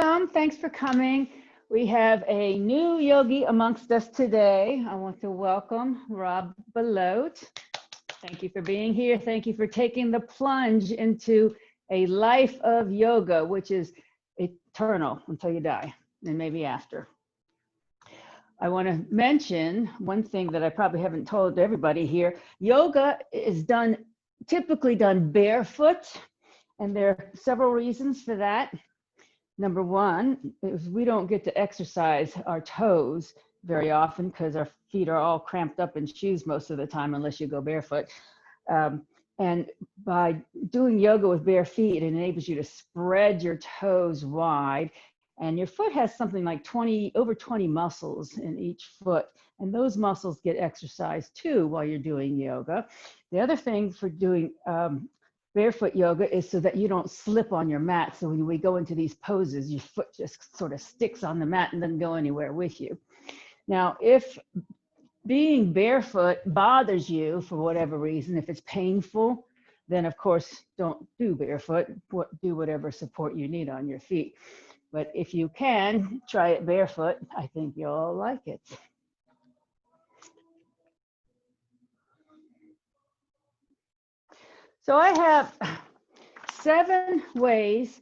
Welcome. Thanks for coming. We have a new yogi amongst us today. I want to welcome Rob Belote. Thank you for being here. Thank you for taking the plunge into a life of yoga, which is eternal until you die and maybe after. I want to mention one thing that I probably haven't told everybody here. Yoga is typically done barefoot, and there are several reasons for that. Number one is we don't get to exercise our toes very often because our feet are all cramped up in shoes most of the time unless you go barefoot. And by doing yoga with bare feet, it enables you to spread your toes wide. And your foot has something like over 20 muscles in each foot. And those muscles get exercised too while you're doing yoga. The other thing for doing barefoot yoga is so that you don't slip on your mat. So when we go into these poses, your foot just sort of sticks on the mat and doesn't go anywhere with you. Now, if being barefoot bothers you for whatever reason, if it's painful, then of course, don't do barefoot, do whatever support you need on your feet. But if you can, try it barefoot. I think you'll like it. So I have 7 ways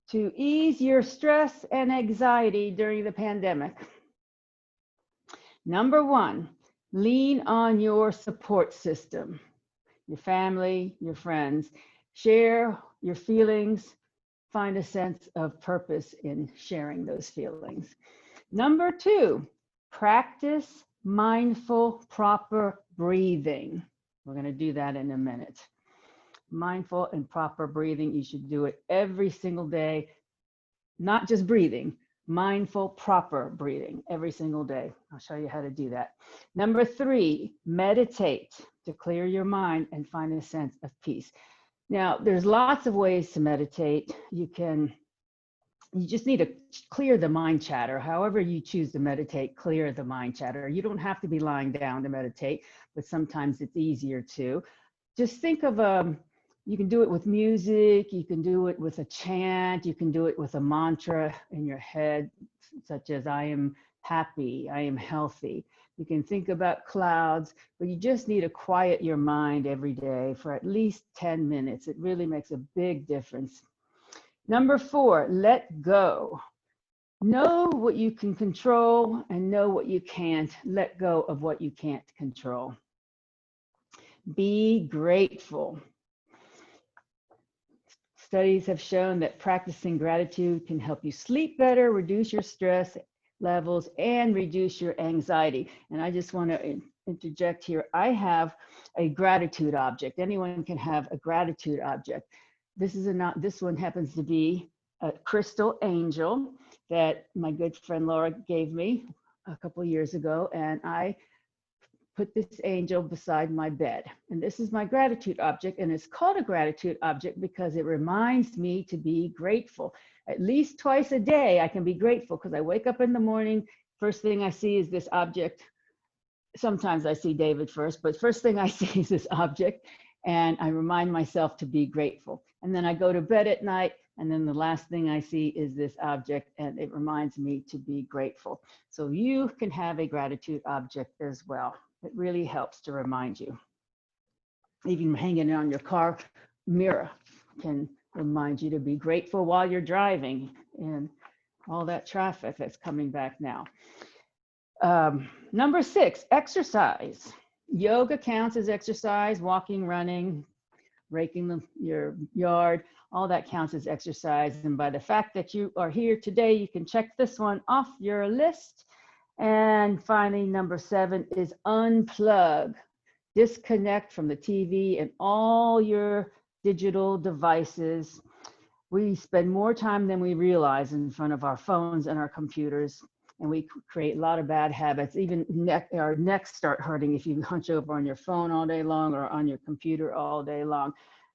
to ease your stress and anxiety during the pandemic. Number 1, lean on your support system, your family, your friends. Share your feelings. Find a sense of purpose in sharing those feelings. Number 2, practice mindful, proper breathing. We're going to do that in a minute. Mindful and proper breathing. You should do it every single day, not just breathing, mindful, proper breathing every single day. I'll show you how to do that. Number 3, meditate to clear your mind and find a sense of peace. Now, there's lots of ways to meditate. You just need to clear the mind chatter. However you choose to meditate, clear the mind chatter. You don't have to be lying down to meditate, but sometimes it's easier to. Just think of you can do it with music, you can do it with a chant, you can do it with a mantra in your head, such as I am happy, I am healthy. You can think about clouds, but you just need to quiet your mind every day for at least 10 minutes. It really makes a big difference. Number 4, let go. Know what you can control and know what you can't. Let go of what you can't control. Be grateful. Studies have shown that practicing gratitude can help you sleep better, reduce your stress levels, and reduce your anxiety. And I just want to interject here. I have a gratitude object. Anyone can have a gratitude object. This one happens to be a crystal angel that my good friend Laura gave me a couple of years ago, and I put this angel beside my bed. And this is my gratitude object, and it's called a gratitude object because it reminds me to be grateful. At least twice a day, I can be grateful because I wake up in the morning, first thing I see is this object. Sometimes I see David first, but first thing I see is this object, and I remind myself to be grateful. And then I go to bed at night, and then the last thing I see is this object, and it reminds me to be grateful. So you can have a gratitude object as well. It really helps to remind you. Even hanging it on your car mirror can remind you to be grateful while you're driving and all that traffic that's coming back now. Number 6, exercise. Yoga counts as exercise, walking, running, raking your yard, all that counts as exercise. And by the fact that you are here today, you can check this one off your list. And finally, number 7 is unplug. Disconnect from the TV and all your digital devices. We spend more time than we realize in front of our phones and our computers, and we create a lot of bad habits. Even our necks start hurting if you hunch over on your phone all day long or on your computer all day long.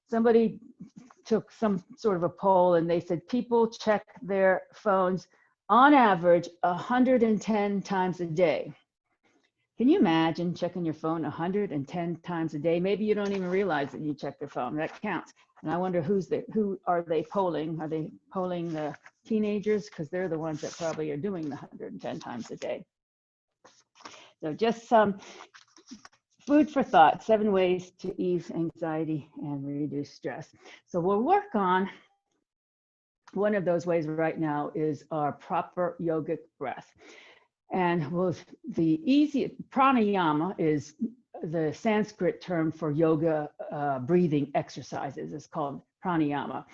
Somebody took some sort of a poll, and they said people check their phones on average 110 times a day. Can you imagine checking your phone 110 times a day? Maybe you don't even realize that you check your phone. That counts. And I wonder who are they polling? Are they polling the teenagers? Because they're the ones that probably are doing the 110 times a day. So just some food for thought, 7 ways to ease anxiety and reduce stress. So we'll work on one of those ways right now is our proper yogic breath. And the easy pranayama is the Sanskrit term for yoga breathing exercises. It's called pranayama.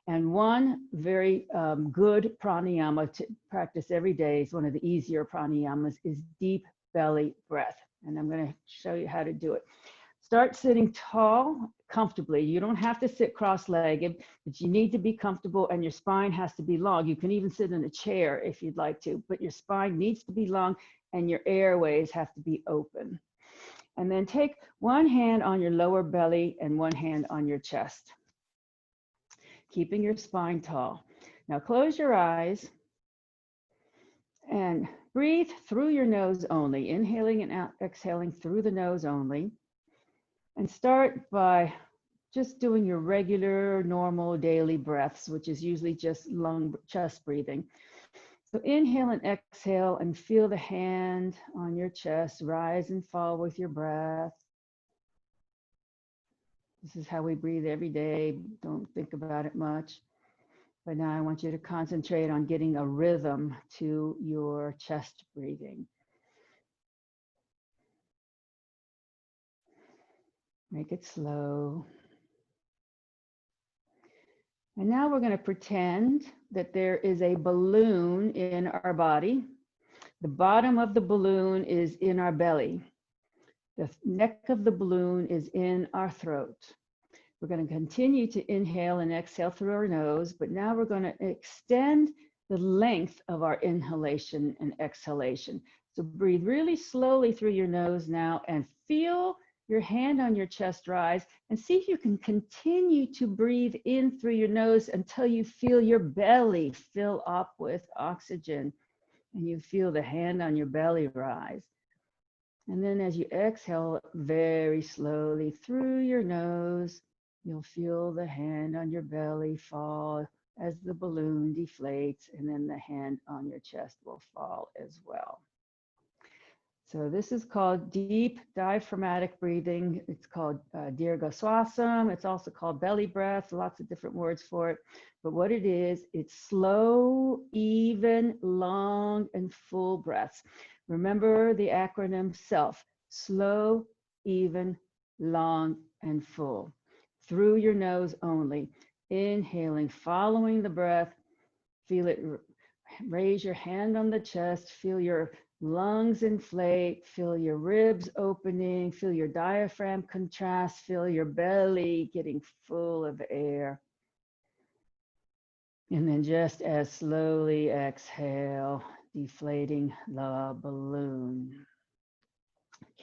And one very good pranayama to practice every day is one of the easier pranayamas is deep belly breath. And I'm going to show you how to do it. Start sitting tall, comfortably. You don't have to sit cross-legged, but you need to be comfortable and your spine has to be long. You can even sit in a chair if you'd like to, but your spine needs to be long and your airways have to be open. And then take one hand on your lower belly and one hand on your chest, keeping your spine tall. Now close your eyes and breathe through your nose only, inhaling and exhaling through the nose only. And start by just doing your regular, normal daily breaths, which is usually just chest breathing. So inhale and exhale and feel the hand on your chest rise and fall with your breath. This is how we breathe every day. Don't think about it much. But now I want you to concentrate on getting a rhythm to your chest breathing. Make it slow. And now we're going to pretend that there is a balloon in our body. The bottom of the balloon is in our belly. The neck of the balloon is in our throat. We're going to continue to inhale and exhale through our nose, but now we're going to extend the length of our inhalation and exhalation. So breathe really slowly through your nose now and feel your hand on your chest rise and see if you can continue to breathe in through your nose until you feel your belly fill up with oxygen and you feel the hand on your belly rise. And then as you exhale very slowly through your nose, you'll feel the hand on your belly fall as the balloon deflates, and then the hand on your chest will fall as well. So this is called deep diaphragmatic breathing. It's called Dirga Swasam. It's also called belly breath, lots of different words for it. But what it is, it's slow, even, long, and full breaths. Remember the acronym SELF, slow, even, long, and full. Through your nose only, inhaling, following the breath, feel it, raise your hand on the chest, feel your lungs inflate, feel your ribs opening, feel your diaphragm contrast, feel your belly getting full of air. And then just as slowly exhale, deflating the balloon.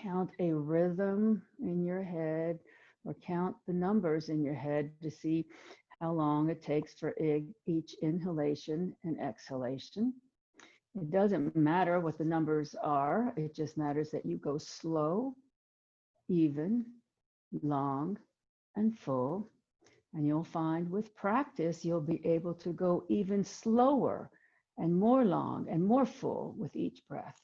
Count a rhythm in your head or count the numbers in your head to see how long it takes for each inhalation and exhalation. It doesn't matter what the numbers are. It just matters that you go slow, even, long, and full. And you'll find with practice, you'll be able to go even slower and more long and more full with each breath.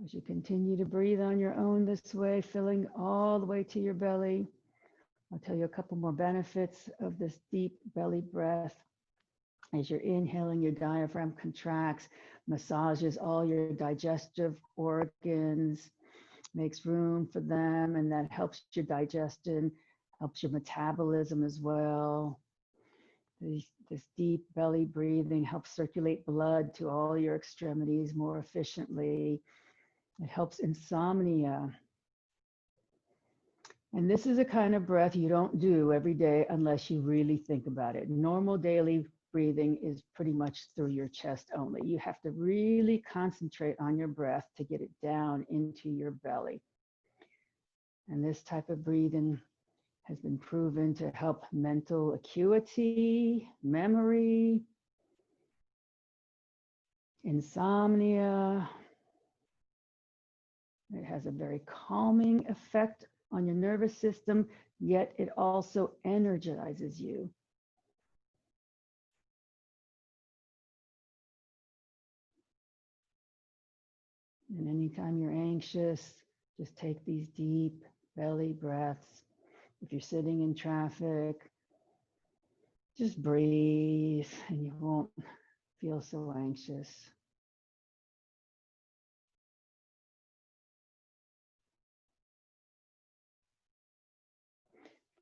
As you continue to breathe on your own this way, filling all the way to your belly, I'll tell you a couple more benefits of this deep belly breath. As you're inhaling, your diaphragm contracts, massages all your digestive organs, makes room for them, and that helps your digestion, helps your metabolism as well. This deep belly breathing helps circulate blood to all your extremities more efficiently. It helps insomnia. And this is a kind of breath you don't do every day unless you really think about it. Normal daily breathing is pretty much through your chest only. You have to really concentrate on your breath to get it down into your belly. And this type of breathing has been proven to help mental acuity, memory, insomnia. It has a very calming effect on your nervous system, yet it also energizes you. And anytime you're anxious, just take these deep belly breaths. If you're sitting in traffic, just breathe and you won't feel so anxious.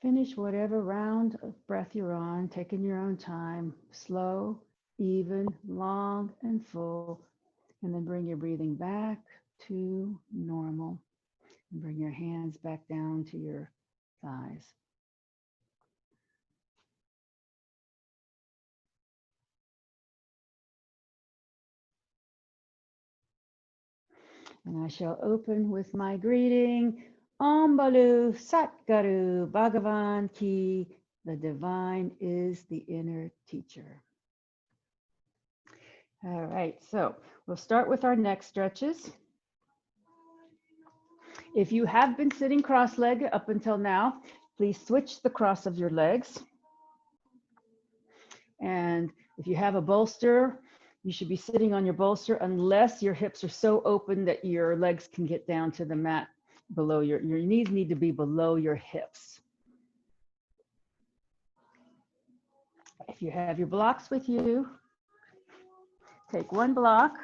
Finish whatever round of breath you're on, taking your own time, slow, even, long, and full. And then bring your breathing back to normal. And bring your hands back down to your thighs. And I shall open with my greeting. Om Balu Satguru Bhagavan Ki. The divine is the inner teacher. All right, so we'll start with our neck stretches. If you have been sitting cross-legged up until now, please switch the cross of your legs. And if you have a bolster, you should be sitting on your bolster unless your hips are so open that your legs can get down to the mat below your knees need to be below your hips. If you have your blocks with you, take one block.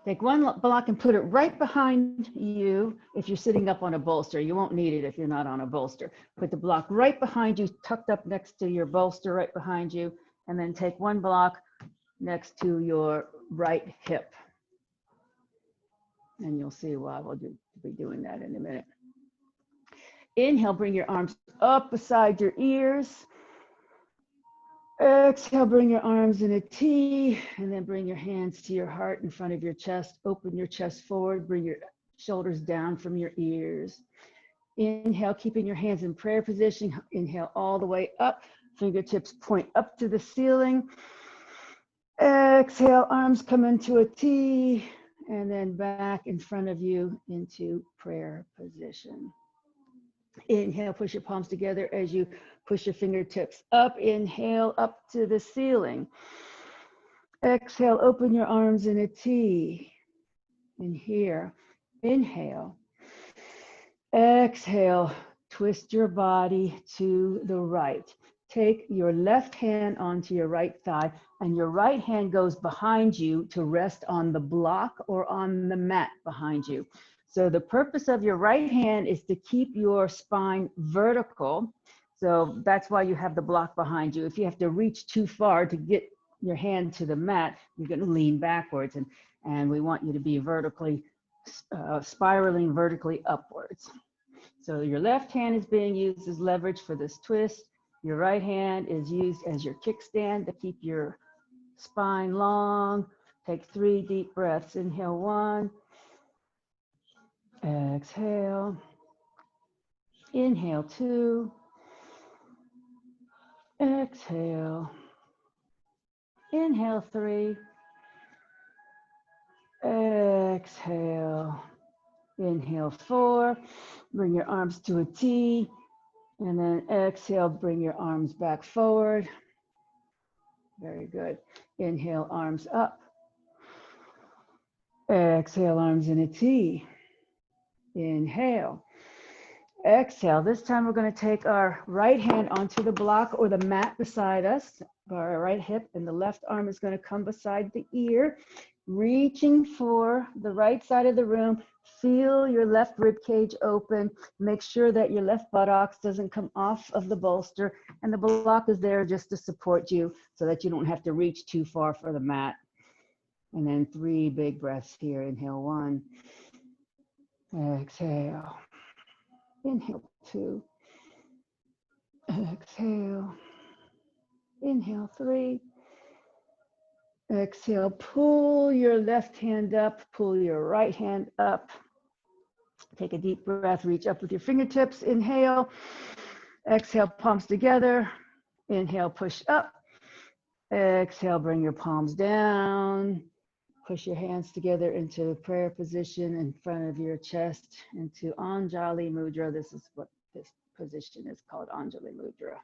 Take one block and put it right behind you if you're sitting up on a bolster. You won't need it if you're not on a bolster. Put the block right behind you, tucked up next to your bolster right behind you, and then take one block next to your right hip. And you'll see why we'll be doing that in a minute. Inhale, bring your arms up beside your ears. Exhale, bring your arms in a T, and then bring your hands to your heart in front of your chest. Open your chest forward, bring your shoulders down from your ears. Inhale, keeping your hands in prayer position. Inhale all the way up, fingertips point up to the ceiling. Exhale, arms come into a T, and then back in front of you into prayer position. Inhale, push your palms together as you push your fingertips up. Inhale, up to the ceiling. Exhale, open your arms in a T. And here, inhale. Exhale, twist your body to the right. Take your left hand onto your right thigh, and your right hand goes behind you to rest on the block or on the mat behind you. So the purpose of your right hand is to keep your spine vertical. So that's why you have the block behind you. If you have to reach too far to get your hand to the mat, you're going to lean backwards, and we want you to be vertically, spiraling vertically upwards. So your left hand is being used as leverage for this twist. Your right hand is used as your kickstand to keep your spine long. Take 3 deep breaths. Inhale 1. Exhale. Inhale 2. Exhale. Inhale 3. Exhale. Inhale 4. Bring your arms to a T. And then exhale, bring your arms back forward. Very good. Inhale, arms up. Exhale, arms in a T. Inhale. Exhale. This time we're going to take our right hand onto the block or the mat beside us, our right hip, and the left arm is going to come beside the ear, reaching for the right side of the room. Feel your left rib cage open. Make sure that your left buttocks doesn't come off of the bolster, and the block is there just to support you so that you don't have to reach too far for the mat. And then 3 big breaths here. Inhale 1. Exhale. Inhale 2. Exhale. Inhale 3. Exhale, pull your left hand up, pull your right hand up. Take a deep breath, reach up with your fingertips, inhale, exhale, palms together, inhale, push up, exhale, bring your palms down, push your hands together into prayer position in front of your chest, into Anjali Mudra. This is what this position is called, Anjali Mudra.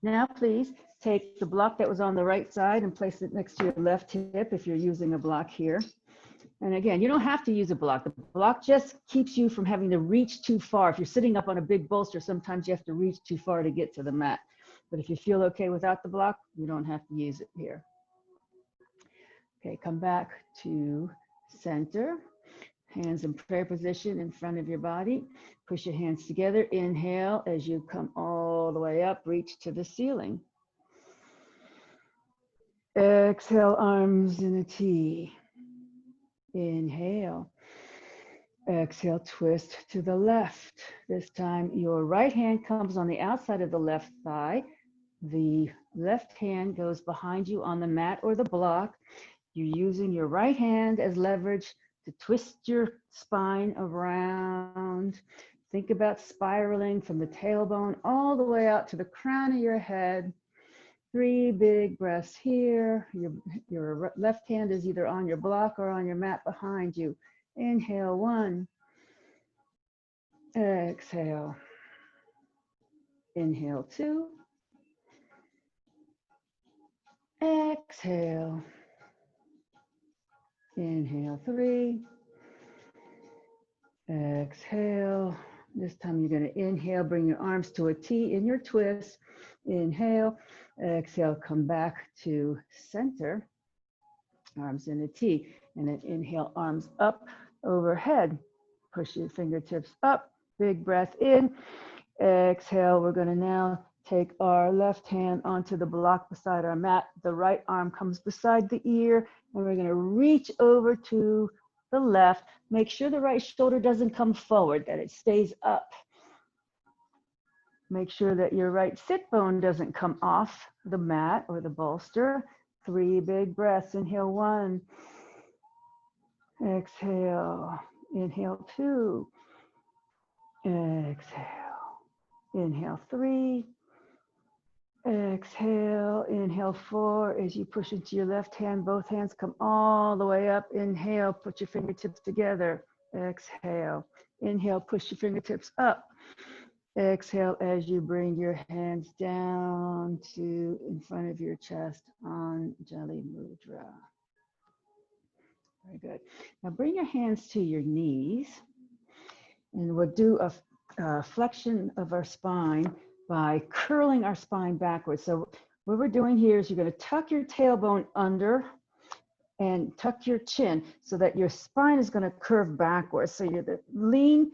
Now, please take the block that was on the right side and place it next to your left hip if you're using a block here. And again, you don't have to use a block. The block just keeps you from having to reach too far. If you're sitting up on a big bolster, sometimes you have to reach too far to get to the mat. But if you feel okay without the block, you don't have to use it here. Okay, come back to center. Hands in prayer position in front of your body. Push your hands together. Inhale as you come all the way up, reach to the ceiling. Exhale, arms in a T. Inhale. Exhale, twist to the left. This time your right hand comes on the outside of the left thigh. The left hand goes behind you on the mat or the block. You're using your right hand as leverage to twist your spine around. Think about spiraling from the tailbone all the way out to the crown of your head. 3 big breaths here. Your left hand is either on your block or on your mat behind you. Inhale, 1. Exhale. Inhale, 2. Exhale. Inhale, 3. Exhale. This time you're going to inhale, bring your arms to a T in your twist. Inhale. Exhale, come back to center. Arms in a T. And then inhale, arms up overhead. Push your fingertips up. Big breath in. Exhale. We're going to now take our left hand onto the block beside our mat. The right arm comes beside the ear. And we're going to reach over to the left. Make sure the right shoulder doesn't come forward, that it stays up. Make sure that your right sit bone doesn't come off the mat or the bolster. 3 big breaths. Inhale, 1. Exhale. Inhale, 2. Exhale. Inhale, 3. Exhale. Inhale, 4. As you push into your left hand, both hands come all the way up. Inhale, put your fingertips together. Exhale. Inhale, push your fingertips up. Exhale as you bring your hands down to in front of your chest, Anjali Mudra. Very good. Now bring your hands to your knees, and we'll do a flexion of our spine by curling our spine backwards. So what we're doing here is you're going to tuck your tailbone under and tuck your chin so that your spine is going to curve backwards. So you're the lean.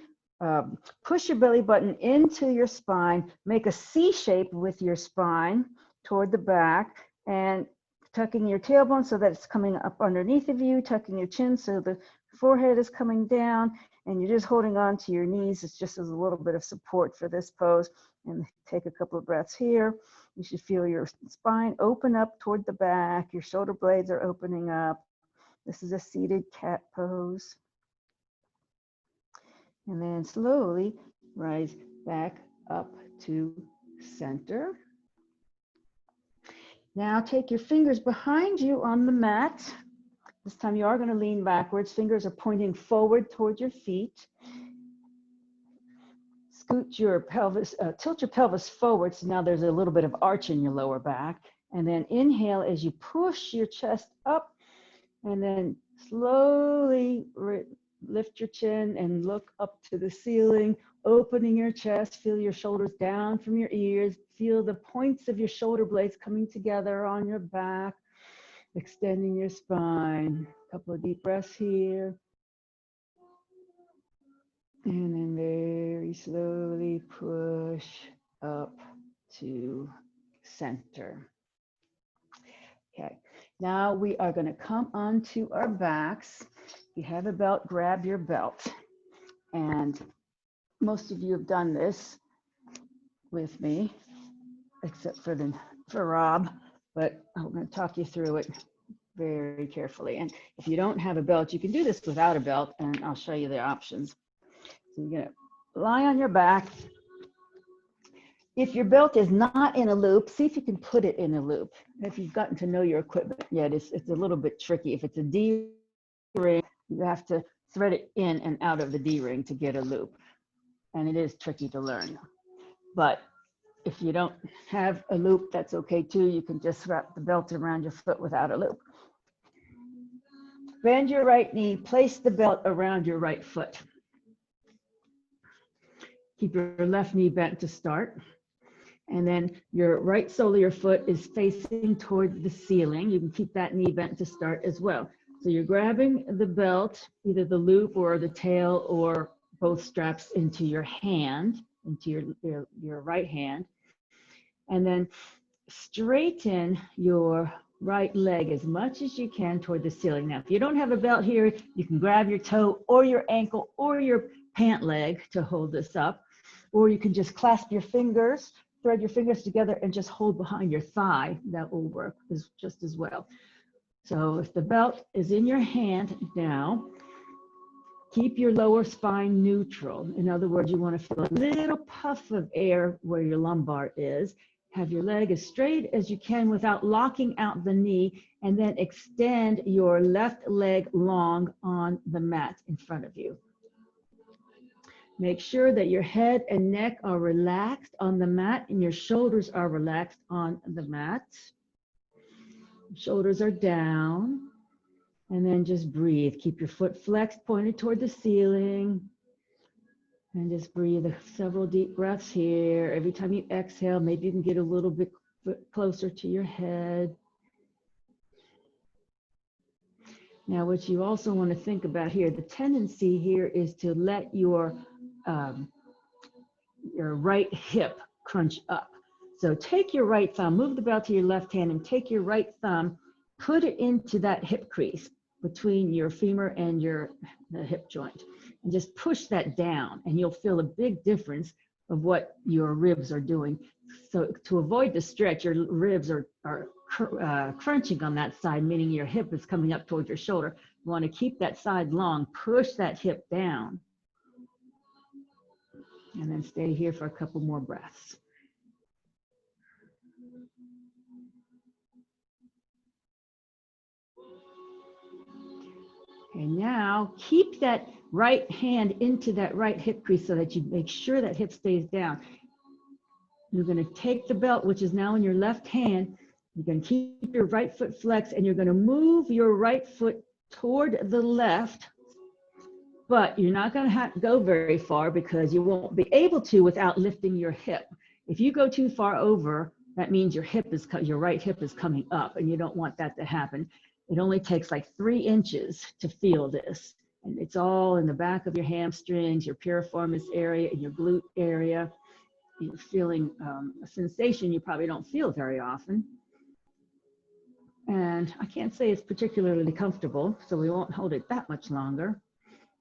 Push your belly button into your spine, make a C shape with your spine toward the back, and tucking your tailbone so that it's coming up underneath of you, tucking your chin so the forehead is coming down, and you're just holding on to your knees. It's just as a little bit of support for this pose. And take a couple of breaths here. You should feel your spine open up toward the back. Your shoulder blades are opening up. This is a seated cat pose. And then slowly rise back up to center. Now take your fingers behind you on the mat. This time you are going to lean backwards. Fingers are pointing forward towards your feet. Scoot your pelvis, tilt your pelvis forward. So now there's a little bit of arch in your lower back. And then inhale as you push your chest up, and then slowly lift your chin and look up to the ceiling, opening your chest. Feel your shoulders down from your ears. Feel the points of your shoulder blades coming together on your back, extending your spine. A couple of deep breaths here. And then very slowly push up to center. Okay, now we are going to come onto our backs. If you have a belt, grab your belt. And most of you have done this with me, except for Rob, but I'm going to talk you through it. very carefully. And if you don't have a belt, you can do this without a belt, and I'll show you the options. So you're gonna lie on your back. If your belt is not in a loop, see if you can put it in a loop. If you've gotten to know your equipment yet, it's a little bit tricky. If it's a D-ring, you have to thread it in and out of the D-ring to get a loop. And it is tricky to learn. But if you don't have a loop, that's okay too. You can just wrap the belt around your foot without a loop. Bend your right knee, place the belt around your right foot. Keep your left knee bent to start. And then your right sole of your foot is facing toward the ceiling. You can keep that knee bent to start as well. So you're grabbing the belt, either the loop or the tail or both straps into your hand, into your right hand. And then straighten your right leg as much as you can toward the ceiling. Now, if you don't have a belt here, you can grab your toe or your ankle or your pant leg to hold this up, or you can just clasp your fingers, thread your fingers together and just hold behind your thigh. That will work just as well. So if the belt is in your hand now, keep your lower spine neutral. In other words, you want to feel a little puff of air where your lumbar is. Have your leg as straight as you can without locking out the knee, and then extend your left leg long on the mat in front of you. Make sure that your head and neck are relaxed on the mat and your shoulders are relaxed on the mat. Shoulders are down. And then just breathe. Keep your foot flexed, pointed toward the ceiling. And just breathe several deep breaths here. Every time you exhale, maybe you can get a little bit closer to your head. Now, what you also want to think about here, the tendency here is to let your right hip crunch up. So take your right thumb, move the belt to your left hand, and take your right thumb, put it into that hip crease between your femur and the hip joint, and just push that down, and you'll feel a big difference of what your ribs are doing. So to avoid the stretch, your ribs are crunching on that side, meaning your hip is coming up towards your shoulder. You want to keep that side long, push that hip down, and then stay here for a couple more breaths. And now keep that right hand into that right hip crease so that you make sure that hip stays down. You're going to take the belt, which is now in your left hand. You're going to keep your right foot flexed, and you're going to move your right foot toward the left, but you're not going to go very far because you won't be able to without lifting your hip. If you go too far over, that means your right hip is coming up, and you don't want that to happen. It only takes like 3 inches to feel this. And it's all in the back of your hamstrings, your piriformis area, and your glute area. You're feeling a sensation you probably don't feel very often. And I can't say it's particularly comfortable, so we won't hold it that much longer.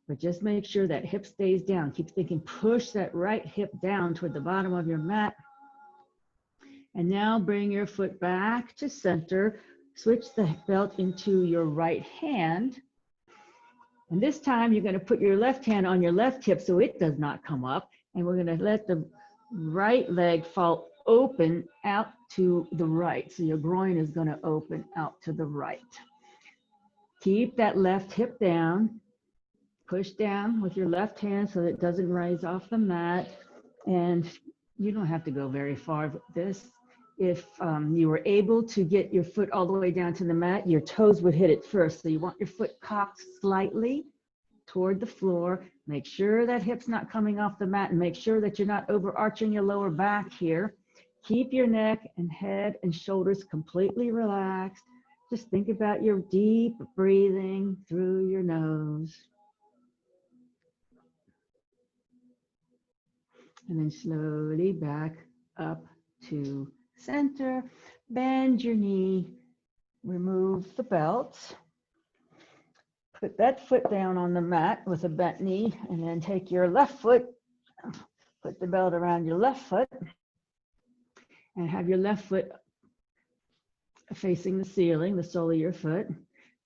But just make sure that hip stays down. Keep thinking, push that right hip down toward the bottom of your mat. And now bring your foot back to center. Switch the belt into your right hand. And this time you're going to put your left hand on your left hip so it does not come up. And we're going to let the right leg fall open out to the right. So your groin is going to open out to the right. Keep that left hip down. Push down with your left hand so that it doesn't rise off the mat. And you don't have to go very far with this. If you were able to get your foot all the way down to the mat, your toes would hit it first. So you want your foot cocked slightly toward the floor. Make sure that hip's not coming off the mat, and make sure that you're not overarching your lower back here. Keep your neck and head and shoulders completely relaxed. Just think about your deep breathing through your nose. And then slowly back up to center. Bend your knee, remove the belt. Put that foot down on the mat with a bent knee, and then take your left foot, put the belt around your left foot, and have your left foot facing the ceiling, the sole of your foot.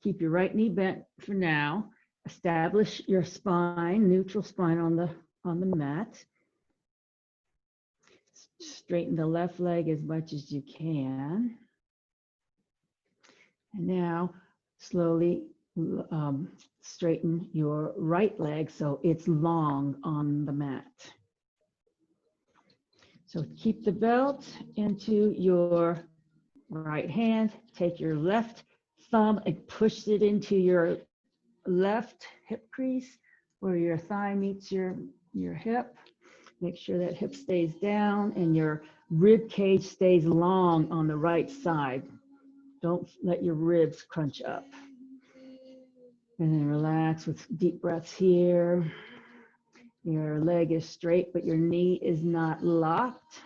Keep your right knee bent for now. Establish your spine, neutral spine on the mat. Straighten the left leg as much as you can. And now slowly straighten your right leg so it's long on the mat. So keep the belt into your right hand. Take your left thumb and push it into your left hip crease where your thigh meets your hip. Make sure that hip stays down and your rib cage stays long on the right side. Don't let your ribs crunch up. And then relax with deep breaths here. Your leg is straight, but your knee is not locked.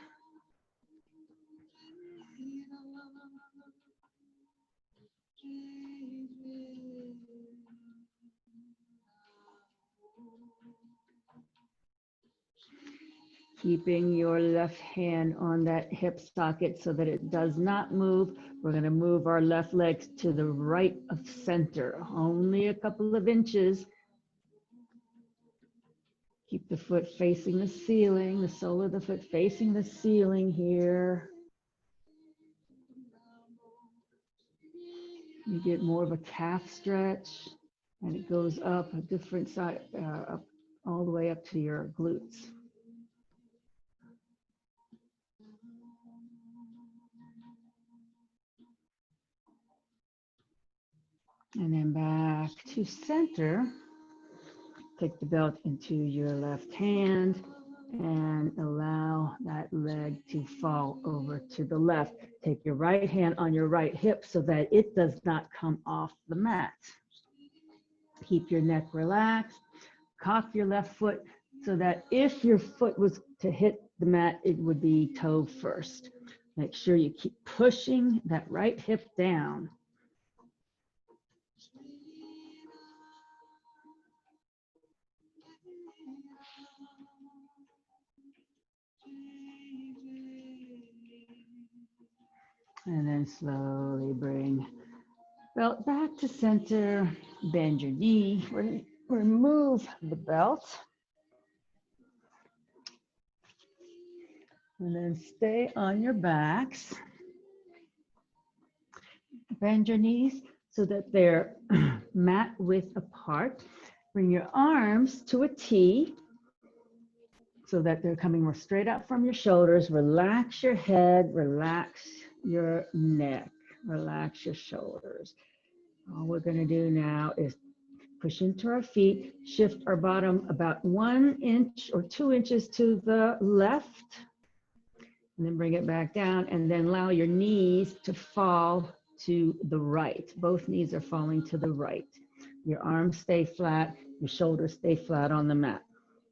Keeping your left hand on that hip socket so that it does not move. We're going to move our left leg to the right of center, only a couple of inches. Keep the foot facing the ceiling, the sole of the foot facing the ceiling here. You get more of a calf stretch, and it goes up a different side, up all the way up to your glutes. And then back to center. Take the belt into your left hand and allow that leg to fall over to the left. Take your right hand on your right hip so that it does not come off the mat. Keep your neck relaxed. Cock your left foot so that if your foot was to hit the mat, it would be toe first. Make sure you keep pushing that right hip down. And then slowly bring belt back to center, bend your knee, remove the belt. And then stay on your backs. Bend your knees so that they're mat width apart. Bring your arms to a T so that they're coming more straight out from your shoulders. Relax your head, relax your neck, relax your shoulders. All we're going to do now is push into our feet, shift our bottom about 1 inch or 2 inches to the left, and then bring it back down, and then allow your knees to fall to the right. Both knees are falling to the right. Your arms stay flat, your shoulders stay flat on the mat.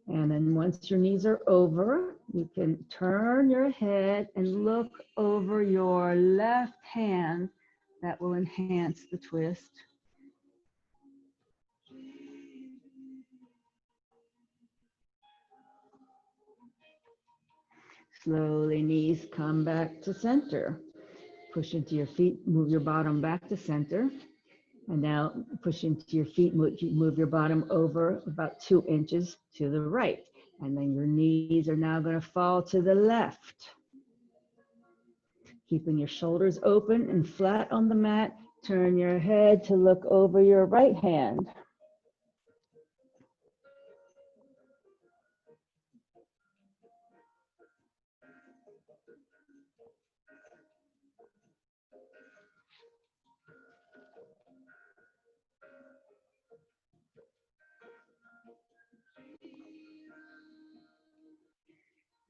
And then once your knees are over, you can turn your head and look over your left hand. That will enhance the twist. Slowly, knees come back to center. Push into your feet, move your bottom back to center. And now push into your feet, move your bottom over about 2 inches to the right. And then your knees are now going to fall to the left. Keeping your shoulders open and flat on the mat, turn your head to look over your right hand.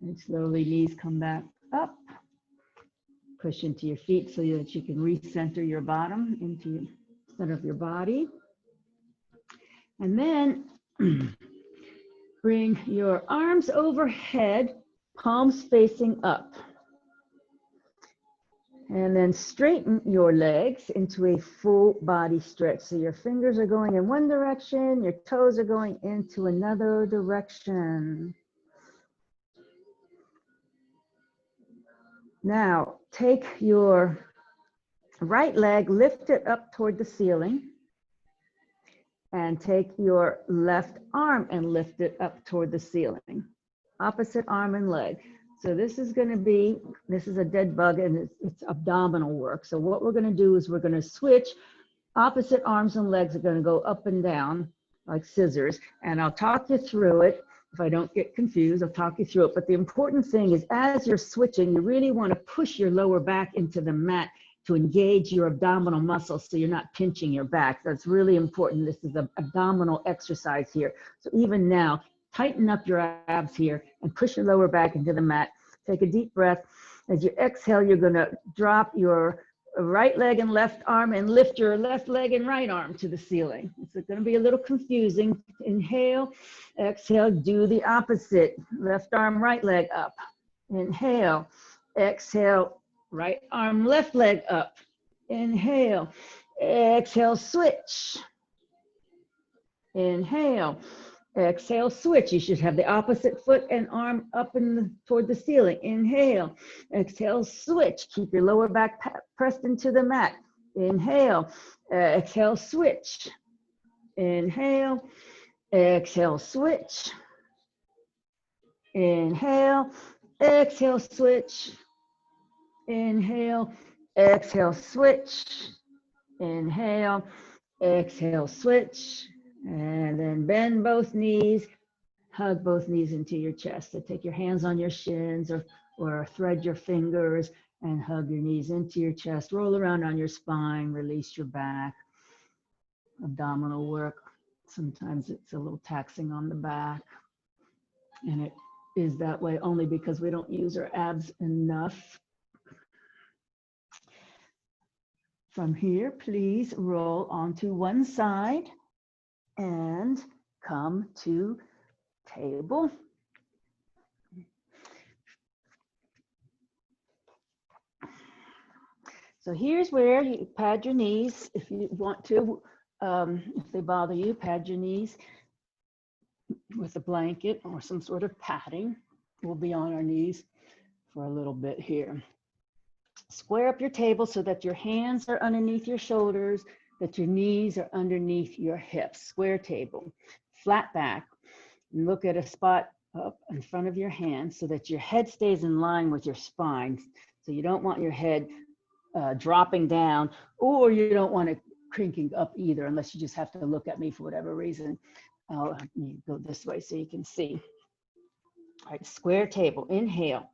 And slowly knees come back up. Push into your feet so that you can recenter your bottom into the center of your body. And then bring your arms overhead, palms facing up. And then straighten your legs into a full body stretch. So your fingers are going in one direction, your toes are going into another direction. Now, take your Right leg, lift it up toward the ceiling. And take your left arm and lift it up toward the ceiling. Opposite arm and leg. So this is going to be, this is a dead bug and it's abdominal work. So what we're going to do is we're going to switch. Opposite arms and legs are going to go up and down like scissors. And I'll talk you through it. If I don't get confused, I'll talk you through it. But the important thing is as you're switching, you really want to push your lower back into the mat to engage your abdominal muscles so you're not pinching your back. That's really important. This is an abdominal exercise here. So even now, tighten up your abs here and push your lower back into the mat. Take a deep breath. As you exhale, you're going to drop your right leg and left arm and lift your left leg and right arm to the ceiling. It's going to be a little confusing. Inhale, exhale, do the opposite. Left arm, right leg up. Inhale, exhale, right arm, left leg up. Inhale, exhale, switch. Inhale, exhale, switch. You should have the opposite foot and arm up toward the ceiling. Inhale, exhale, switch. Keep your lower back pressed into the mat. Inhale, exhale, switch. Inhale, exhale, switch. Inhale, exhale, switch. Inhale, exhale, switch. Inhale, exhale, switch. And then bend both knees, hug both knees into your chest. So take your hands on your shins or thread your fingers and hug your knees into your chest. Roll around on your spine, release your back. Abdominal work. Sometimes it's a little taxing on the back. And it is that way only because we don't use our abs enough. From here, please roll onto one side and come to table. So here's where you pad your knees if you want to. If they bother you, pad your knees with a blanket or some sort of padding. We'll be on our knees for a little bit here. Square up your table so that your hands are underneath your shoulders, that your knees are underneath your hips. Square table, flat back. And look at a spot up in front of your hand so that your head stays in line with your spine. So you don't want your head dropping down, or you don't want it crinking up either, unless you just have to look at me for whatever reason. I'll go this way so you can see. All right, square table, inhale.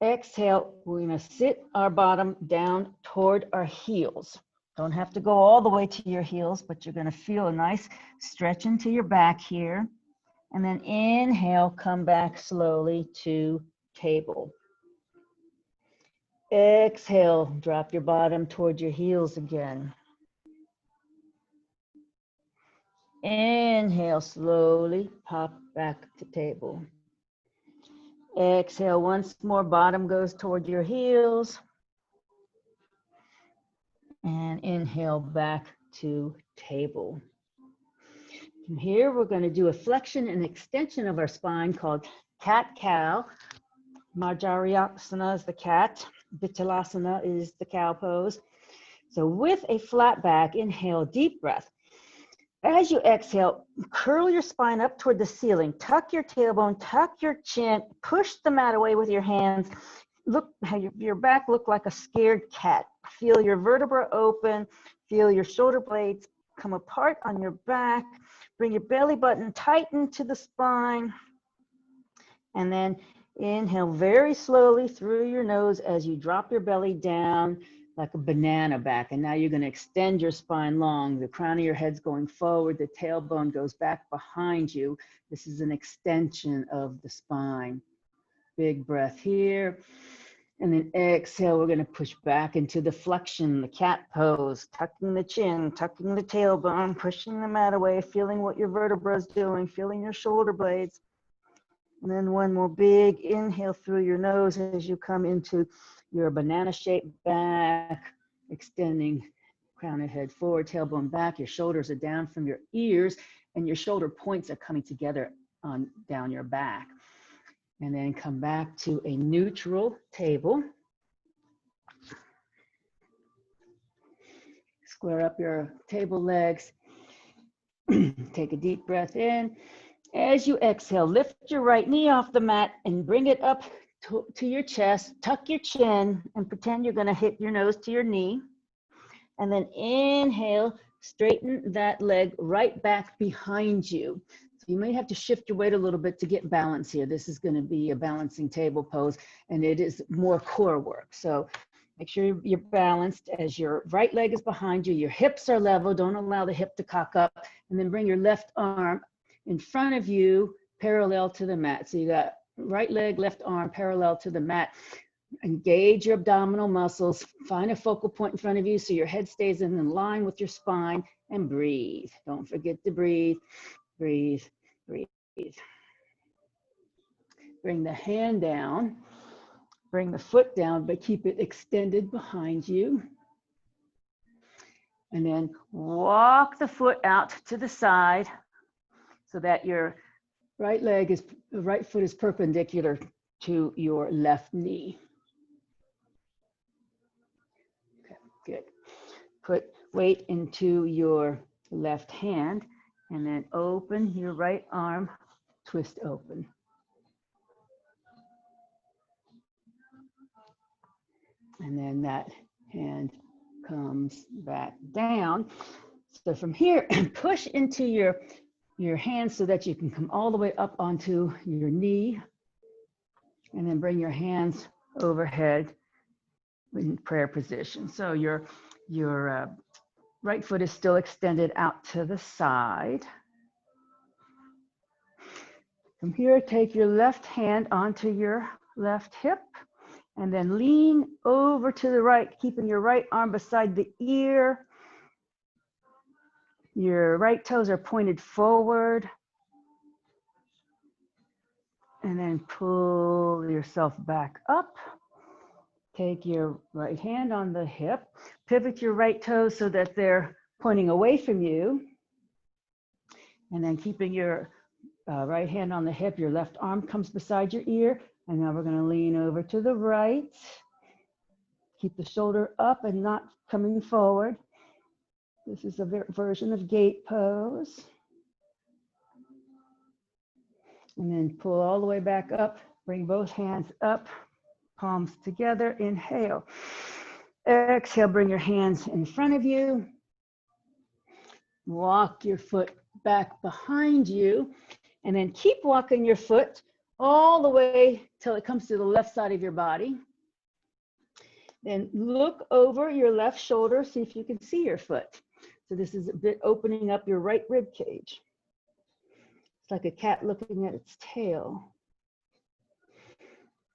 Exhale, we're gonna sit our bottom down toward our heels. Don't have to go all the way to your heels, but you're gonna feel a nice stretch into your back here. And then inhale, come back slowly to table. Exhale, drop your bottom toward your heels again. Inhale, slowly pop back to table. Exhale, once more, bottom goes toward your heels. And inhale back to table. From here, we're going to do a flexion and extension of our spine called cat-cow. Marjarasana is the cat. Vithalasana is the cow pose. So with a flat back, inhale, deep breath. As you exhale, curl your spine up toward the ceiling. Tuck your tailbone, tuck your chin, push the mat away with your hands. Look, your back look like a scared cat. Feel your vertebra open. Feel your shoulder blades come apart on your back. Bring your belly button tight into the spine. And then inhale very slowly through your nose as you drop your belly down like a banana back. And now you're going to extend your spine long. The crown of your head's going forward. The tailbone goes back behind you. This is an extension of the spine. Big breath here. And then exhale, we're going to push back into the flexion, the cat pose, tucking the chin, tucking the tailbone, pushing the mat away, feeling what your vertebrae is doing, feeling your shoulder blades. And then one more big inhale through your nose as you come into your banana-shaped back, extending crown of head forward, tailbone back. Your shoulders are down from your ears, and your shoulder points are coming together on down your back. And then come back to a neutral table. Square up your table legs. Take a deep breath in. As you exhale, lift your right knee off the mat and bring it up to your chest. Tuck your chin and pretend you're going to hit your nose to your knee. And then inhale, straighten that leg right back behind you. So you may have to shift your weight a little bit to get balance here. This is going to be a balancing table pose, and it is more core work. So make sure you're balanced as your right leg is behind you. Your hips are level. Don't allow the hip to cock up. And then bring your left arm in front of you, parallel to the mat. So you got right leg, left arm parallel to the mat. Engage your abdominal muscles. Find a focal point in front of you so your head stays in line with your spine, and breathe. Don't forget to breathe, breathe, breathe. Bring the hand down. Bring the foot down, but keep it extended behind you. And then walk the foot out to the side so that your right foot is perpendicular to your left knee. Okay, good. Put weight into your left hand and then open your right arm, twist open. And then that hand comes back down. So from here, push into your hands so that you can come all the way up onto your knee, and then bring your hands overhead in prayer position. So your right foot is still extended out to the side. From here, take your left hand onto your left hip, and then lean over to the right, keeping your right arm beside the ear. Your right toes are pointed forward. And then pull yourself back up. Take your right hand on the hip. Pivot your right toes so that they're pointing away from you. And then keeping your right hand on the hip, your left arm comes beside your ear. And now we're going to lean over to the right. Keep the shoulder up and not coming forward. This is a version of gate pose. And then pull all the way back up. Bring both hands up, palms together. Inhale. Exhale, bring your hands in front of you. Walk your foot back behind you. And then keep walking your foot all the way till it comes to the left side of your body. Then look over your left shoulder, see if you can see your foot. So this is a bit opening up your right rib cage. It's like a cat looking at its tail.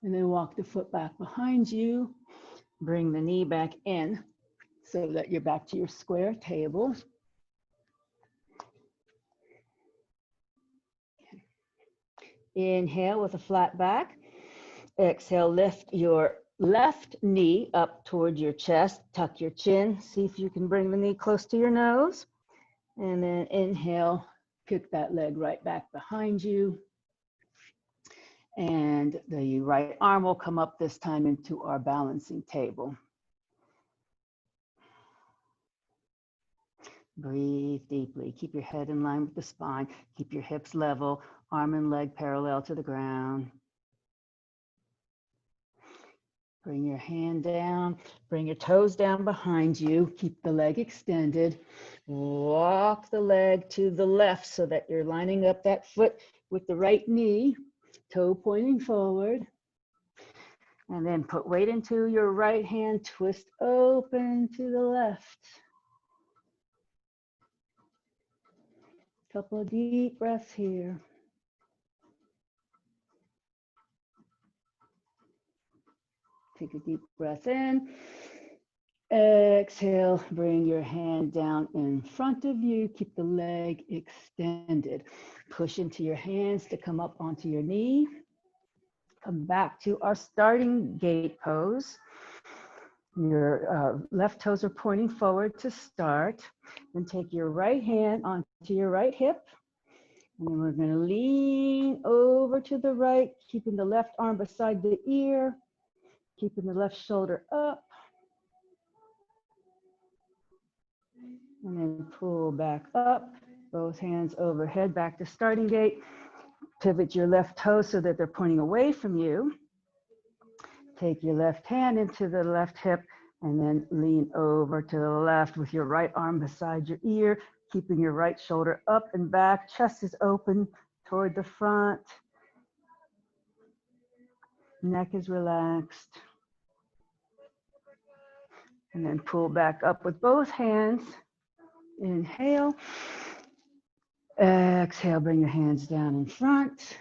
And then walk the foot back behind you. Bring the knee back in so that you're back to your square table. Inhale with a flat back. Exhale, lift your left knee up toward your chest. Tuck your chin. See if you can bring the knee close to your nose. And then inhale, kick that leg right back behind you. And the right arm will come up this time into our balancing table. Breathe deeply. Keep your head in line with the spine. Keep your hips level, arm and leg parallel to the ground. Bring your hand down. Bring your toes down behind you. Keep the leg extended. Walk the leg to the left so that you're lining up that foot with the right knee, toe pointing forward. And then put weight into your right hand. Twist open to the left. Couple of deep breaths here. Take a deep breath in. Exhale, bring your hand down in front of you. Keep the leg extended. Push into your hands to come up onto your knee. Come back to our starting gate pose. Your left toes are pointing forward to start. Then take your right hand onto your right hip. And then we're going to lean over to the right, keeping the left arm beside the ear, keeping the left shoulder up. and then pull back up, both hands overhead, back to starting gate. Pivot your left toes so that they're pointing away from you. Take your left hand into the left hip and then lean over to the left with your right arm beside your ear, keeping your right shoulder up and back. Chest is open toward the front. Neck is relaxed. And then pull back up with both hands. Inhale. Exhale, bring your hands down in front.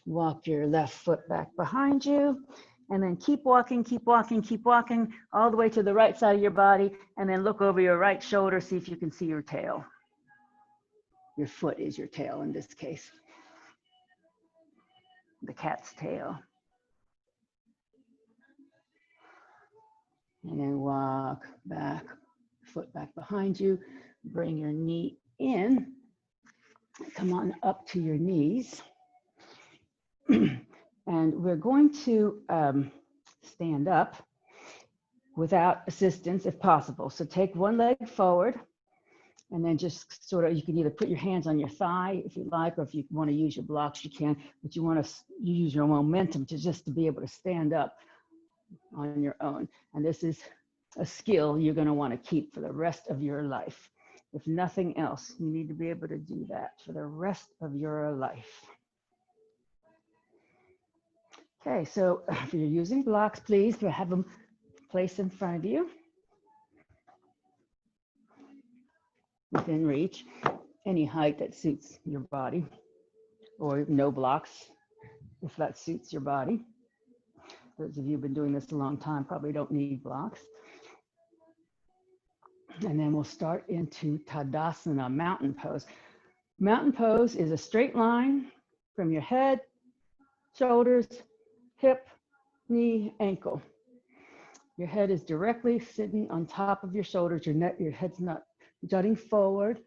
Walk your left foot back behind you. And then keep walking, keep walking, keep walking all the way to the right side of your body. And then look over your right shoulder, see if you can see your tail. Your foot is your tail in this case. The cat's tail. And then walk back, foot back behind you. Bring your knee in. Come on up to your knees. And we're going to stand up without assistance if possible. So take one leg forward and then just sort of, you can either put your hands on your thigh if you like, or if you want to use your blocks, you can, but you want to use your momentum to be able to stand up on your own. And this is a skill you're going to want to keep for the rest of your life. If nothing else, you need to be able to do that for the rest of your life. Okay, so if you're using blocks, please have them placed in front of you, within reach, any height that suits your body, or no blocks if that suits your body. Those of you who've been doing this a long time probably don't need blocks. And then we'll start into Tadasana, mountain pose. Mountain pose is a straight line from your head, shoulders, hip, knee, ankle. Your head is directly sitting on top of your shoulders. Your head's not jutting forward,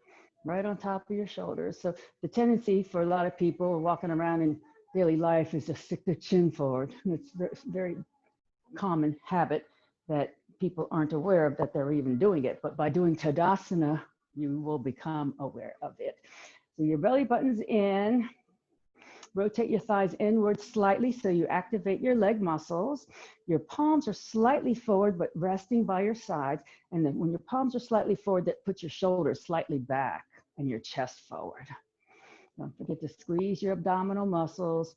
right on top of your shoulders. So the tendency for a lot of people walking around in daily life is to stick their chin forward. It's a very common habit that people aren't aware of that they're even doing it. But by doing Tadasana, you will become aware of it. So your belly button's in. Rotate your thighs inward slightly so you activate your leg muscles. Your palms are slightly forward but resting by your sides. And then when your palms are slightly forward, that puts your shoulders slightly back and your chest forward. Don't forget to squeeze your abdominal muscles.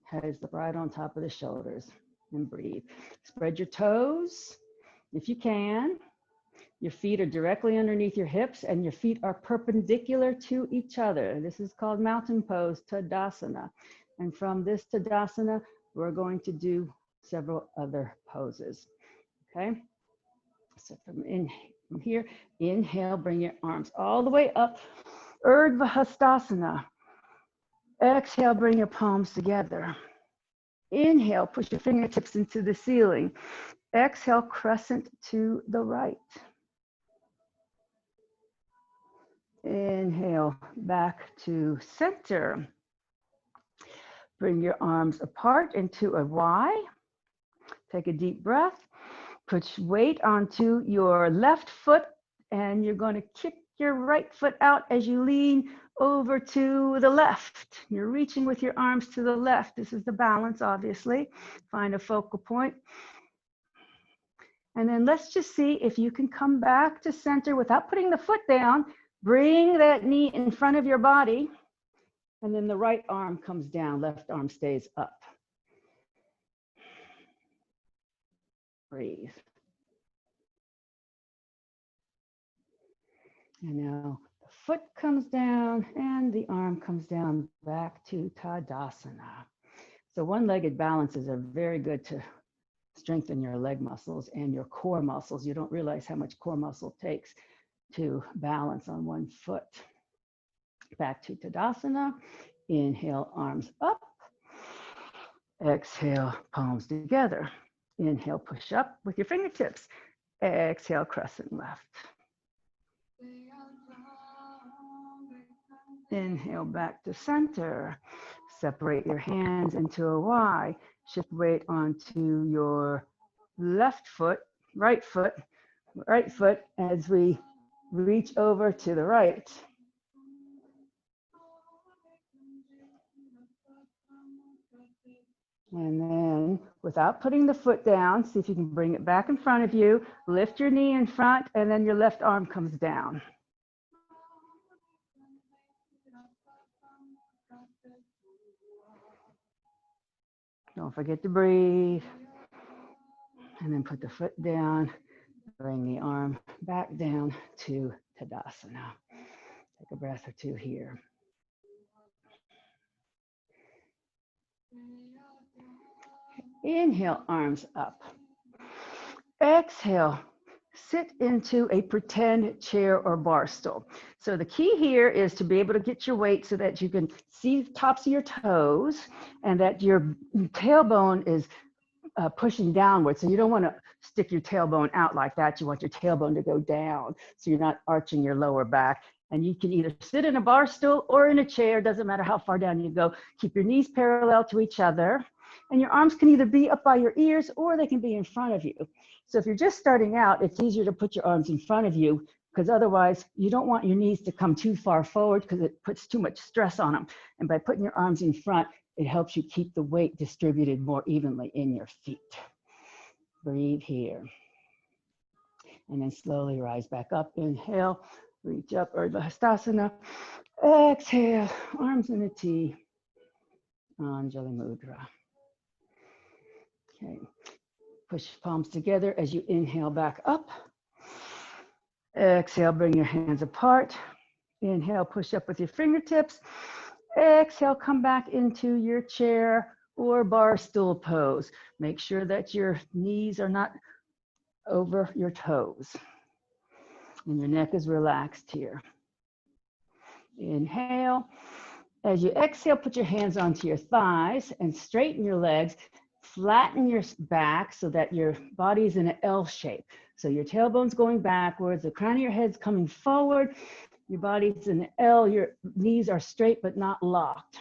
Head is right on top of the shoulders. And breathe. Spread your toes if you can. Your feet are directly underneath your hips and your feet are perpendicular to each other. This is called mountain pose, Tadasana. And from this Tadasana, we're going to do several other poses, okay? So from here, inhale, bring your arms all the way up, Urdhva Hastasana. Exhale, bring your palms together. Inhale, push your fingertips into the ceiling. Exhale, crescent to the right. Inhale, back to center. Bring your arms apart into a Y. Take a deep breath. Put weight onto your left foot, and you're going to kick your right foot out as you lean over to the left. You're reaching with your arms to the left. This is the balance, obviously. Find a focal point. And then let's just see if you can come back to center without putting the foot down. Bring that knee in front of your body, and then the right arm comes down, left arm stays up. Breathe. And now the foot comes down and the arm comes down back to Tadasana. So one-legged balances are very good to strengthen your leg muscles and your core muscles. You don't realize how much core muscle takes to balance on one foot. Back to Tadasana. Inhale, arms up. Exhale, palms together. Inhale, push up with your fingertips. Exhale, crescent left. Inhale, back to center. Separate your hands into a Y. Shift weight onto your left foot, right foot. right foot as we reach over to the right. And then without putting the foot down, see if you can bring it back in front of you, lift your knee in front, and then your left arm comes down. Don't forget to breathe. And then put the foot down, bring the arm back down to Tadasana. Take a breath or two here. Inhale, arms up. Exhale, sit into a pretend chair or bar stool. So the key here is to be able to get your weight so that you can see the tops of your toes and that your tailbone is pushing downward. So you don't want to stick your tailbone out like that. You want your tailbone to go down so you're not arching your lower back. And you can either sit in a bar stool or in a chair, doesn't matter how far down you go. Keep your knees parallel to each other. And your arms can either be up by your ears or they can be in front of you. So if you're just starting out, it's easier to put your arms in front of you because otherwise you don't want your knees to come too far forward because it puts too much stress on them. And by putting your arms in front, it helps you keep the weight distributed more evenly in your feet. Breathe here. And then slowly rise back up. Inhale, reach up, Urdhva Hastasana. Exhale, arms in a T. Anjali Mudra. Okay, push palms together as you inhale back up. Exhale, bring your hands apart. Inhale, push up with your fingertips. Exhale, come back into your chair or bar stool pose. Make sure that your knees are not over your toes and your neck is relaxed here. Inhale. As you exhale, put your hands onto your thighs and straighten your legs. Flatten your back so that your body is in an L shape. So your tailbone's going backwards, the crown of your head's coming forward, your body's in an L, your knees are straight but not locked.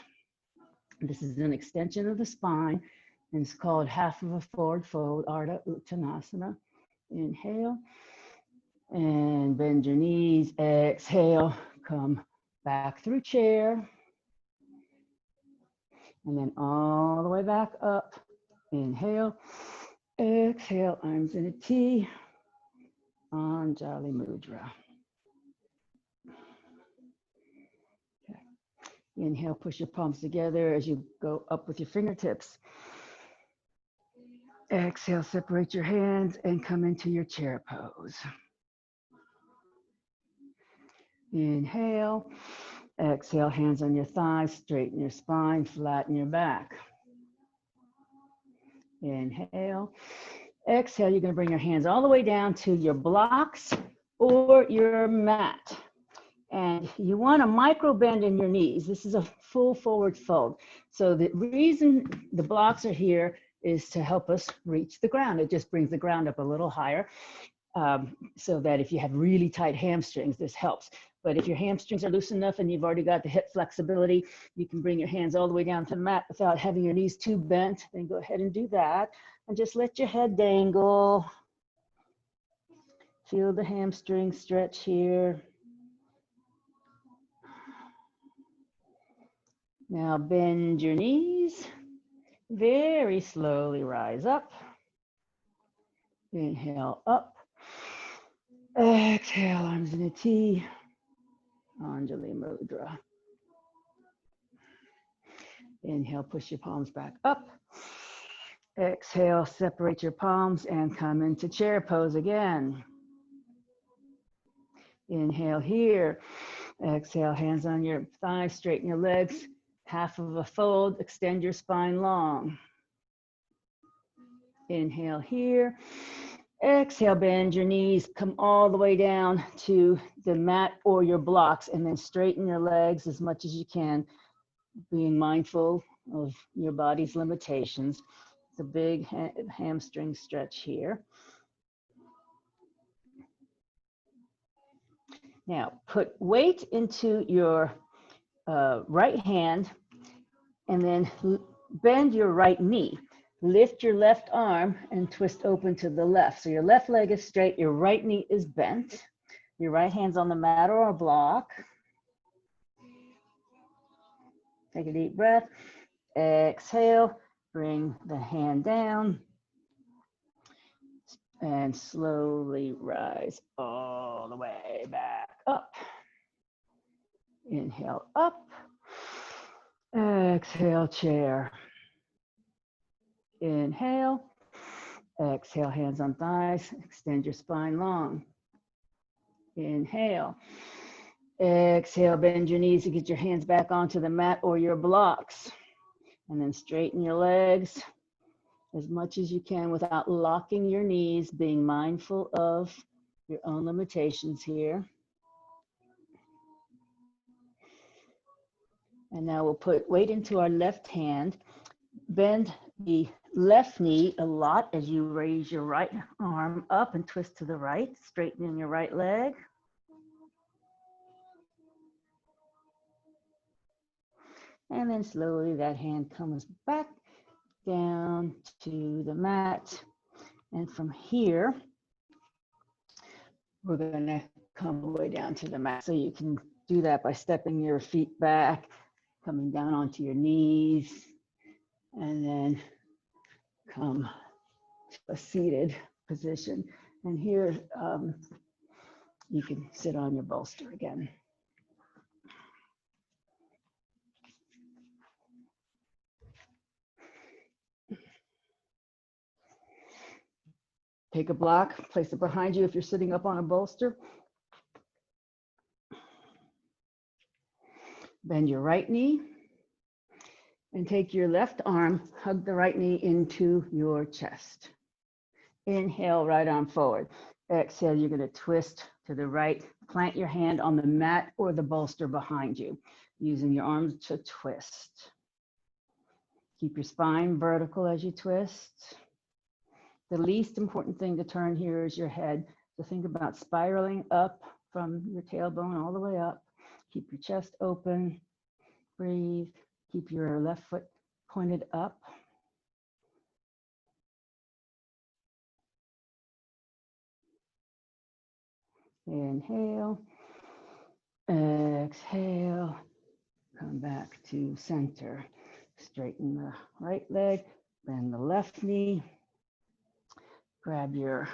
This is an extension of the spine, and it's called half of a forward fold, Ardha Uttanasana. Inhale, and bend your knees. Exhale, come back through chair. And then all the way back up. Inhale, exhale, arms in a T, Anjali Mudra. Okay. Inhale, push your palms together as you go up with your fingertips. Exhale, separate your hands and come into your chair pose. Inhale, exhale, hands on your thighs, straighten your spine, flatten your back. Inhale. Exhale, you're going to bring your hands all the way down to your blocks or your mat. And you want to micro bend in your knees. This is a full forward fold. So the reason the blocks are here is to help us reach the ground. It just brings the ground up a little higher so that if you have really tight hamstrings, this helps. But if your hamstrings are loose enough and you've already got the hip flexibility, you can bring your hands all the way down to the mat without having your knees too bent. Then go ahead and do that. And just let your head dangle. Feel the hamstring stretch here. Now bend your knees. Very slowly rise up. Inhale up. Exhale, arms in a T. Anjali Mudra. Inhale, push your palms back up. Exhale, separate your palms and come into chair pose again. Inhale here. Exhale, hands on your thighs, straighten your legs. Half of a fold, extend your spine long. Inhale here. Exhale, bend your knees, come all the way down to the mat or your blocks, and then straighten your legs as much as you can, being mindful of your body's limitations. It's a big hamstring stretch here. Now, put weight into your right hand and then bend your right knee. Lift your left arm and twist open to the left. So your left leg is straight, your right knee is bent. Your right hand's on the mat or a block. Take a deep breath. Exhale, bring the hand down and slowly rise all the way back up. Inhale up. Exhale, chair. Inhale. Exhale, hands on thighs. Extend your spine long. Inhale. Exhale, bend your knees to get your hands back onto the mat or your blocks. And then straighten your legs as much as you can without locking your knees, being mindful of your own limitations here. And now we'll put weight into our left hand. Bend the left knee a lot as you raise your right arm up and twist to the right, straightening your right leg. And then slowly that hand comes back down to the mat. And from here, we're going to come all the way down to the mat. So you can do that by stepping your feet back, coming down onto your knees, and then come to a seated position. And here, you can sit on your bolster again. Take a block, place it behind you if you're sitting up on a bolster. Bend your right knee and take your left arm, hug the right knee into your chest. Inhale, right arm forward. Exhale, you're going to twist to the right. Plant your hand on the mat or the bolster behind you, using your arms to twist. Keep your spine vertical as you twist. The least important thing to turn here is your head. So think about spiraling up from your tailbone all the way up. Keep your chest open. Breathe. Keep your left foot pointed up. Inhale. Exhale. Come back to center. Straighten the right leg. Bend the left knee. Grab your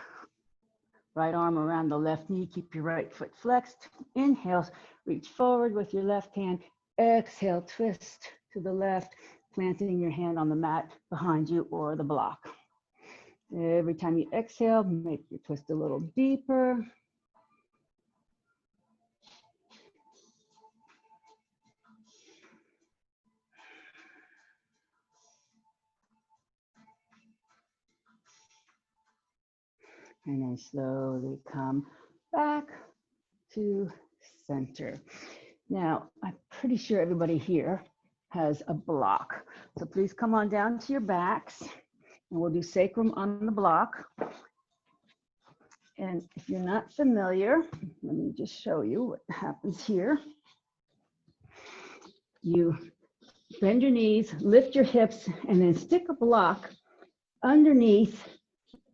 right arm around the left knee. Keep your right foot flexed. Inhale, reach forward with your left hand. Exhale, twist to the left, planting your hand on the mat behind you or the block. Every time you exhale, make your twist a little deeper. And then slowly come back to center. Now, I'm pretty sure everybody here has a block. So please come on down to your backs, and we'll do sacrum on the block. And if you're not familiar, let me just show you what happens here. You bend your knees, lift your hips, and then stick a block underneath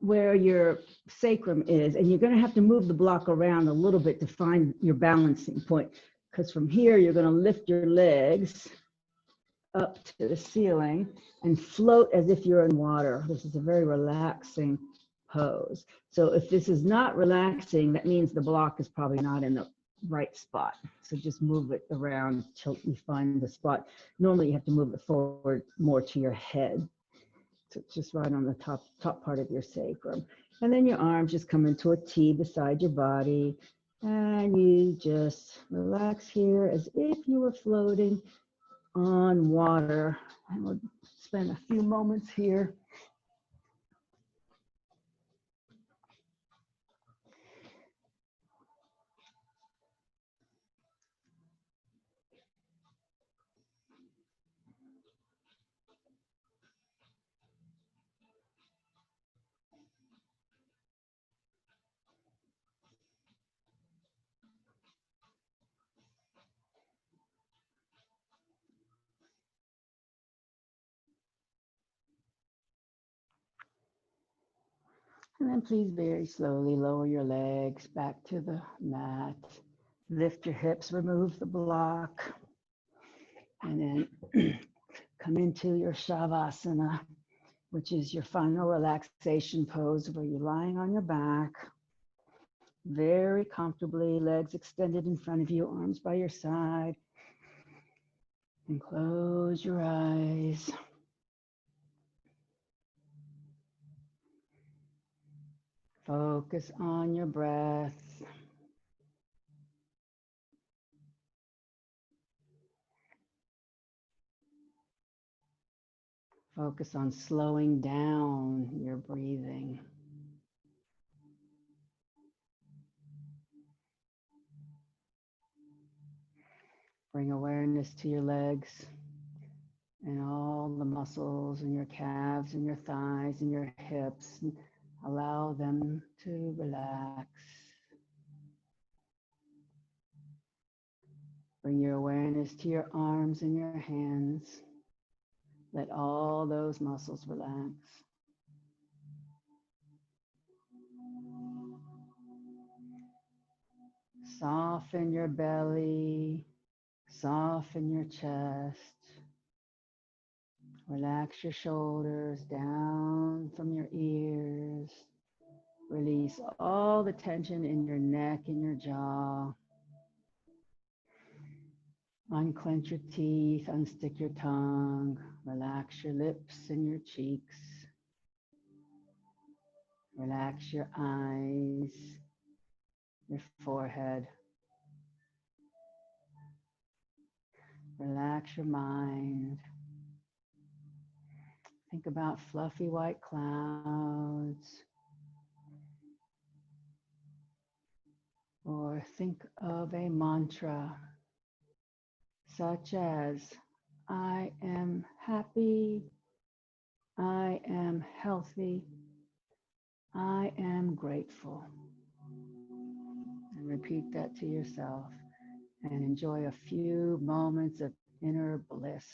where your sacrum is. And you're going to have to move the block around a little bit to find your balancing point. Because from here, you're going to lift your legs up to the ceiling and float as if you're in water. This is a very relaxing pose. So if this is not relaxing, that means the block is probably not in the right spot. So just move it around till you find the spot. Normally you have to move it forward more to your head. So it's just right on the top part of your sacrum. And then your arms just come into a T beside your body. And you just relax here as if you were floating on water. And we'll spend a few moments here. And then please very slowly lower your legs back to the mat. Lift your hips, remove the block. And then come into your Shavasana, which is your final relaxation pose where you're lying on your back, very comfortably, legs extended in front of you, arms by your side. And close your eyes. Focus on your breath. Focus on slowing down your breathing. Bring awareness to your legs and all the muscles in your calves and your thighs and your hips. And allow them to relax. Bring your awareness to your arms and your hands. Let all those muscles relax. Soften your belly, soften your chest. Relax your shoulders down from your ears. Release all the tension in your neck and your jaw. Unclench your teeth, unstick your tongue. Relax your lips and your cheeks. Relax your eyes, your forehead. Relax your mind. Think about fluffy white clouds. Or think of a mantra such as, I am happy, I am healthy, I am grateful. And repeat that to yourself and enjoy a few moments of inner bliss.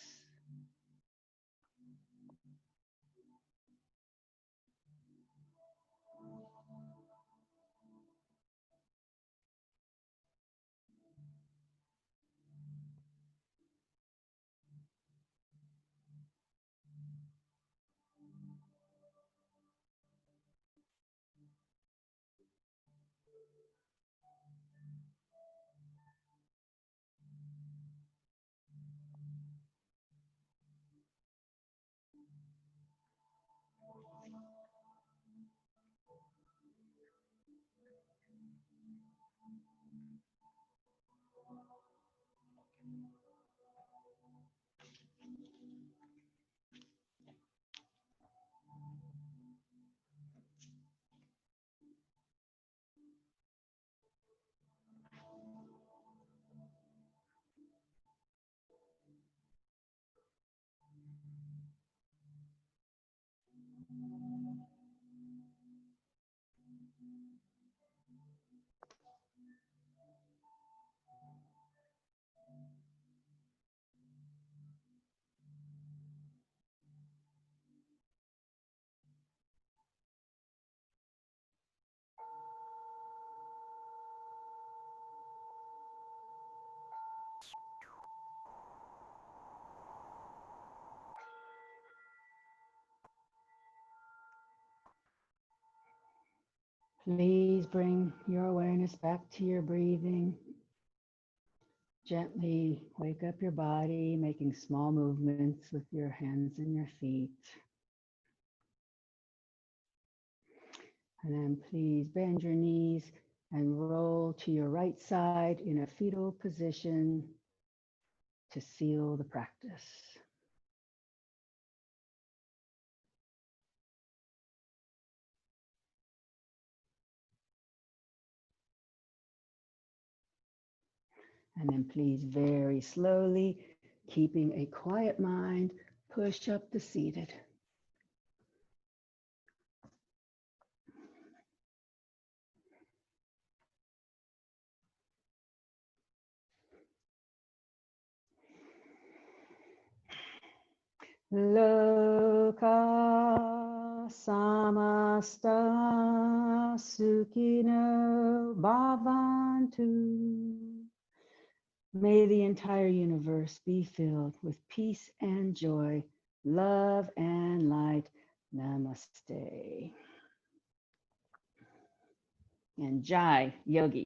Please bring your awareness back to your breathing. Gently wake up your body, making small movements with your hands and your feet. And then please bend your knees and roll to your right side in a fetal position to seal the practice. And then please very slowly, keeping a quiet mind, push up to seated. Loka Samasta Sukhino Bhavantu. May the entire universe be filled with peace and joy, love and light. Namaste. And Jai Yogi.